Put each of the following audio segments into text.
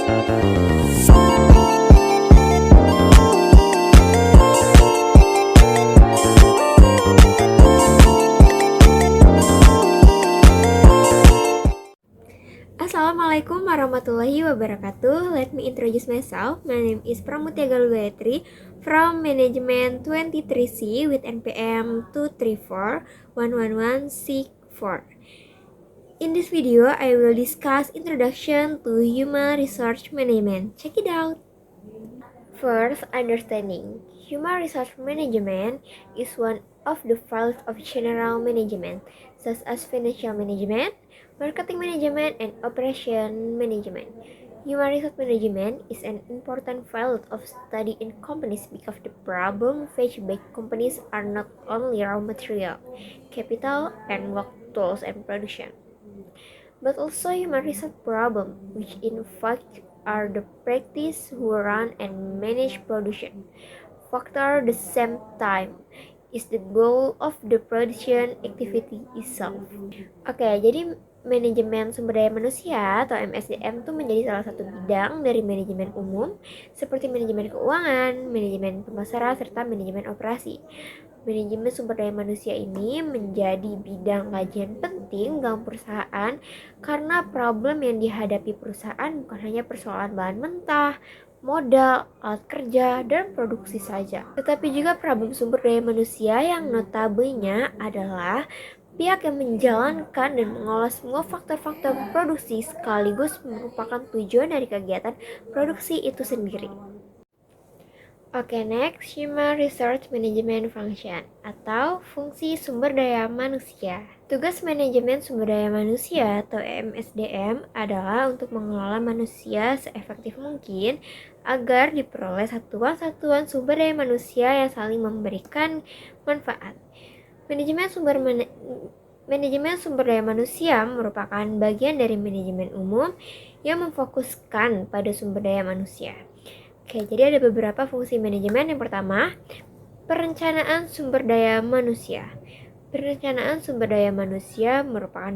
Assalamualaikum warahmatullahi wabarakatuh. Let me introduce myself. My name is Pramutya Galugayatri from Management 23C with NPM 234-11164. In this video, I will discuss introduction to human resource management. Check it out. First, understanding. Human resource management is one of the fields of general management, such as financial management, marketing management, and operation management. Human resource management is an important field of study in companies because the problems faced by companies are not only raw material, capital, and work tools and production, but also human resource problems, which in fact are the practice who run and manage production. Factor the same time is the goal of the production activity itself. Oke, jadi manajemen sumber daya manusia atau MSDM itu menjadi salah satu bidang dari manajemen umum seperti manajemen keuangan, manajemen pemasaran, serta manajemen operasi. Manajemen sumber daya manusia ini menjadi bidang kajian penting dalam perusahaan karena problem yang dihadapi perusahaan bukan hanya persoalan bahan mentah, modal, alat kerja, dan produksi saja, tetapi juga problem sumber daya manusia yang notabene adalah pihak yang menjalankan dan mengolah semua faktor-faktor produksi sekaligus merupakan tujuan dari kegiatan produksi itu sendiri. Oke, next, Human Resource Management Function atau fungsi sumber daya manusia. Tugas manajemen sumber daya manusia atau MSDM adalah untuk mengelola manusia seefektif mungkin agar diperoleh satuan-satuan sumber daya manusia yang saling memberikan manfaat. Manajemen sumber daya manusia merupakan bagian dari manajemen umum yang memfokuskan pada sumber daya manusia. Oke, jadi ada beberapa fungsi manajemen. Yang pertama, perencanaan sumber daya manusia. Perencanaan sumber daya manusia merupakan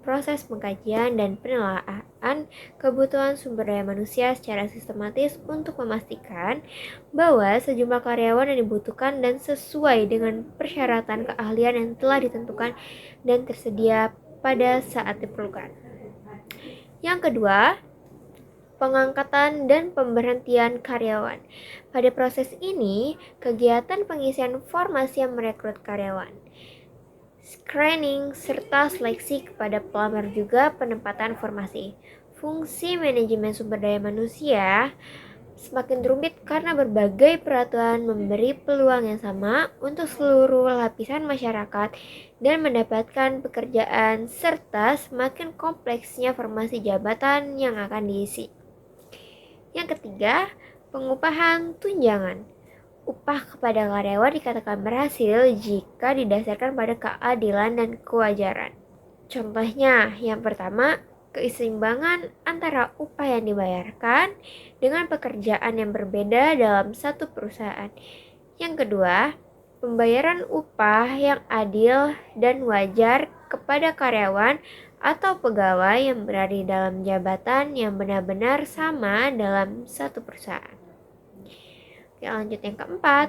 proses pengkajian dan penelaahan kebutuhan sumber daya manusia secara sistematis untuk memastikan bahwa sejumlah karyawan yang dibutuhkan dan sesuai dengan persyaratan keahlian yang telah ditentukan dan tersedia pada saat diperlukan. Yang kedua, pengangkatan dan pemberhentian karyawan. Pada proses ini, kegiatan pengisian formasi yang merekrut karyawan, screening, serta seleksi kepada pelamar juga penempatan formasi. Fungsi manajemen sumber daya manusia semakin rumit karena berbagai peraturan memberi peluang yang sama untuk seluruh lapisan masyarakat dan mendapatkan pekerjaan, serta semakin kompleksnya formasi jabatan yang akan diisi. Yang ketiga, pengupahan tunjangan. Upah kepada karyawan dikatakan berhasil jika didasarkan pada keadilan dan kewajaran. Contohnya, yang pertama, keseimbangan antara upah yang dibayarkan dengan pekerjaan yang berbeda dalam satu perusahaan. Yang kedua, pembayaran upah yang adil dan wajar kepada karyawan atau pegawai yang berada dalam jabatan yang benar-benar sama dalam satu perusahaan. Oke, lanjut yang keempat,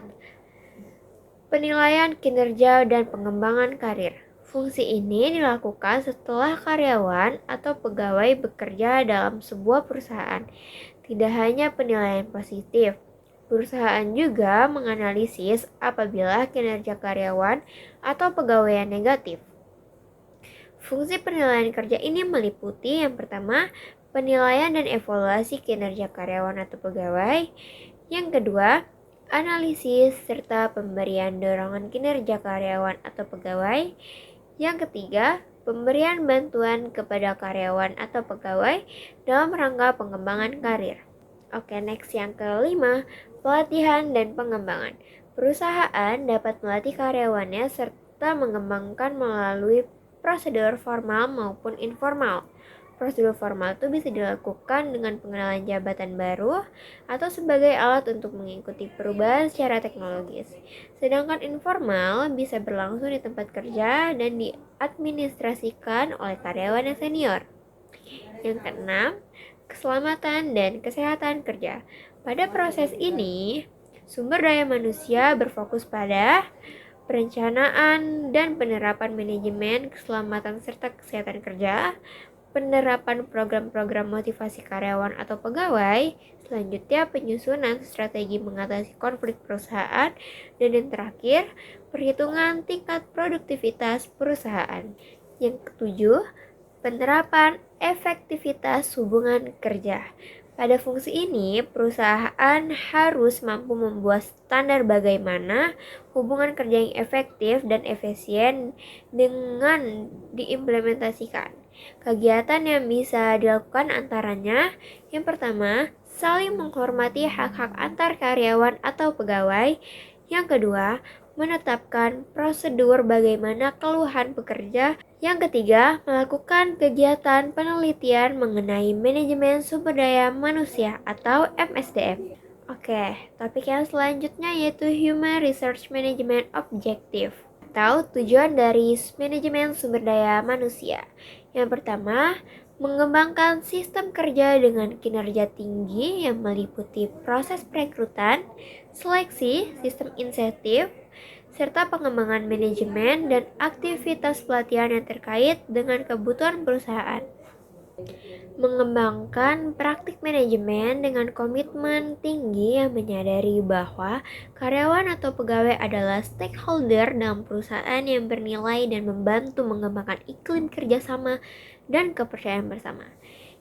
penilaian kinerja dan pengembangan karir. Fungsi ini dilakukan setelah karyawan atau pegawai bekerja dalam sebuah perusahaan. Tidak hanya penilaian positif, perusahaan juga menganalisis apabila kinerja karyawan atau pegawai yang negatif. Fungsi penilaian kerja ini meliputi yang pertama, penilaian dan evaluasi kinerja karyawan atau pegawai. Yang kedua, analisis serta pemberian dorongan kinerja karyawan atau pegawai. Yang ketiga, pemberian bantuan kepada karyawan atau pegawai dalam rangka pengembangan karir. Oke, next yang kelima, pelatihan dan pengembangan. Perusahaan dapat melatih karyawannya serta mengembangkan melalui prosedur formal maupun informal. Prosedur formal itu bisa dilakukan dengan pengenalan jabatan baru atau sebagai alat untuk mengikuti perubahan secara teknologis. Sedangkan informal bisa berlangsung di tempat kerja dan diadministrasikan oleh karyawan yang senior. Yang keenam, keselamatan, dan kesehatan kerja. Pada proses ini, sumber daya manusia berfokus pada perencanaan dan penerapan manajemen keselamatan serta kesehatan kerja, penerapan program-program motivasi karyawan atau pegawai, selanjutnya penyusunan strategi mengatasi konflik perusahaan, dan yang terakhir, perhitungan tingkat produktivitas perusahaan. Yang ketujuh, penerapan efektivitas hubungan kerja. Pada fungsi ini, perusahaan harus mampu membuat standar bagaimana hubungan kerja yang efektif dan efisien dengan diimplementasikan. Kegiatan yang bisa dilakukan antaranya, yang pertama, saling menghormati hak-hak antar karyawan atau pegawai. Yang kedua, menetapkan prosedur bagaimana keluhan pekerja. Yang ketiga, melakukan kegiatan penelitian mengenai manajemen sumber daya manusia atau MSDM. Oke, topik yang selanjutnya yaitu Human Resource Management Objective atau tujuan dari manajemen sumber daya manusia. Yang pertama, mengembangkan sistem kerja dengan kinerja tinggi yang meliputi proses perekrutan, seleksi, sistem insentif, serta pengembangan manajemen dan aktivitas pelatihan yang terkait dengan kebutuhan perusahaan. Mengembangkan praktik manajemen dengan komitmen tinggi yang menyadari bahwa karyawan atau pegawai adalah stakeholder dalam perusahaan yang bernilai dan membantu mengembangkan iklim kerjasama dan kepercayaan bersama.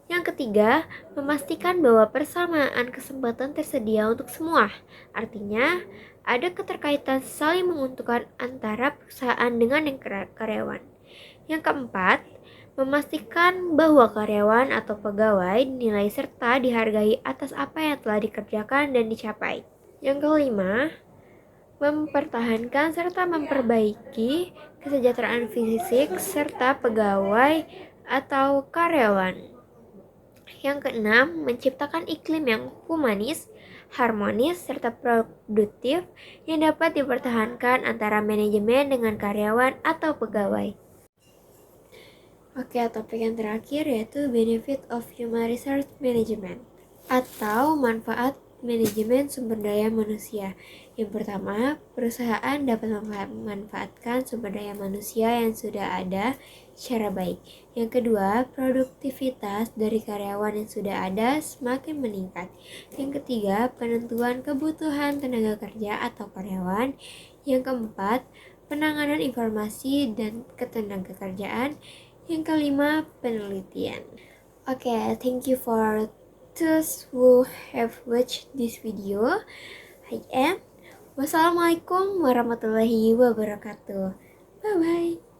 Yang ketiga, memastikan bahwa persamaan kesempatan tersedia untuk semua. Artinya, ada keterkaitan saling menguntungkan antara perusahaan dengan yang karyawan. Yang keempat, memastikan bahwa karyawan atau pegawai dinilai serta dihargai atas apa yang telah dikerjakan dan dicapai. Yang kelima, mempertahankan serta memperbaiki kesejahteraan fisik serta pegawai atau karyawan. Yang keenam, menciptakan iklim yang humanis, harmonis, serta produktif yang dapat dipertahankan antara manajemen dengan karyawan atau pegawai. Oke, topik yang terakhir yaitu Benefit of Human Resource Management atau manfaat manajemen sumber daya manusia. Yang pertama, perusahaan dapat memanfaatkan sumber daya manusia yang sudah ada secara baik. Yang kedua, produktivitas dari karyawan yang sudah ada semakin meningkat. Yang ketiga, penentuan kebutuhan tenaga kerja atau karyawan. Yang keempat, penanganan informasi dan ketenagakerjaan. Yang kelima, penelitian. Okay, thank you for those who have watched this video. I am. Wassalamualaikum warahmatullahi wabarakatuh. Bye bye.